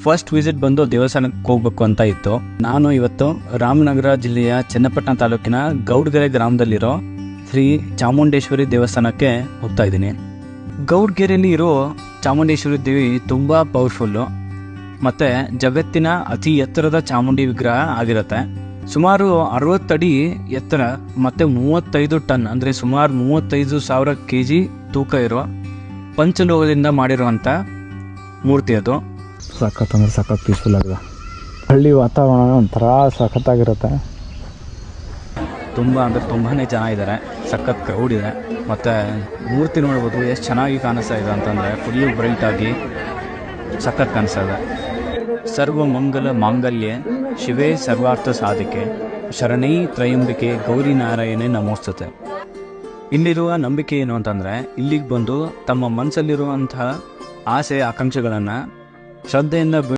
First visit ಬಂದು ದೇವಸ್ಥಾನಕ್ಕೆ ಹೋಗ್ಬೇಕು ಅಂತ ಇತ್ತು. ನಾನು ಇವತ್ತು ರಾಮನಗರ ಜಿಲ್ಲೆಯ ಚನ್ನಪಟ್ಟಣ ತಾಲೂಕಿನ ಗೌಡ್ಗೆರೆ ಗ್ರಾಮದಲ್ಲಿರೋ ಶ್ರೀ ಚಾಮುಂಡೇಶ್ವರಿ ದೇವಸ್ಥಾನಕ್ಕೆ ಹೋಗ್ತಾ ಇದ್ದೀನಿ. ಗೌಡ್ಗೆರೆಯಲ್ಲಿ ಇರೋ ಚಾಮುಂಡೇಶ್ವರಿ ದೇವಿ ತುಂಬ ಪವರ್ಫುಲ್ಲು ಮತ್ತು ಜಗತ್ತಿನ ಅತಿ ಎತ್ತರದ ಚಾಮುಂಡಿ ವಿಗ್ರಹ ಆಗಿರುತ್ತೆ. ಸುಮಾರು 60 ಅಡಿ ಎತ್ತರ ಮತ್ತು 35 ಟನ್ ಅಂದರೆ ಸುಮಾರು 35,000 kg ತೂಕ ಇರೋ ಪಂಚಲೋಹದಿಂದ ಮಾಡಿರುವಂಥ ಮೂರ್ತಿ ಅದು. ಸಖತ್ ಅಂದರೆ ಸಖತ್ ಪೀಸ್ಫುಲ್ ಆಗಿದೆ. ಹಳ್ಳಿ ವಾತಾವರಣ ಒಂಥರ ಸಖತ್ತಾಗಿರುತ್ತೆ. ತುಂಬ ಅಂದರೆ ತುಂಬಾ ಜನ ಇದ್ದಾರೆ, ಸಖತ್ ಕ್ರೌಡ್ ಇದೆ. ಮತ್ತು ಮೂರ್ತಿ ನೋಡ್ಬೋದು ಎಷ್ಟು ಚೆನ್ನಾಗಿ ಕಾಣಿಸ್ತಾ ಇದೆ ಅಂತಂದರೆ ಫುಲ್ಲು ಬ್ರೈಟಾಗಿ ಸಖತ್ ಕಾಣಿಸ್ತಾ ಇದೆ. ಸರ್ವಮಂಗಲ ಮಾಂಗಲ್ಯ ಶಿವೇ ಸರ್ವಾರ್ಥ ಸಾಧಿಕೆ ಶರಣೈ ತ್ರಯಂಬಿಕೆ ಗೌರಿ ನಾರಾಯಣೆ ನಮೋಸ್ತುತೆ. ಇಲ್ಲಿರುವ ನಂಬಿಕೆ ಏನು ಅಂತಂದರೆ, ಇಲ್ಲಿಗೆ ಬಂದು ತಮ್ಮ ಮನಸ್ಸಲ್ಲಿರುವಂತಹ ಆಸೆ ಆಕಾಂಕ್ಷೆಗಳನ್ನು ಶ್ರದ್ಧೆಯಿಂದ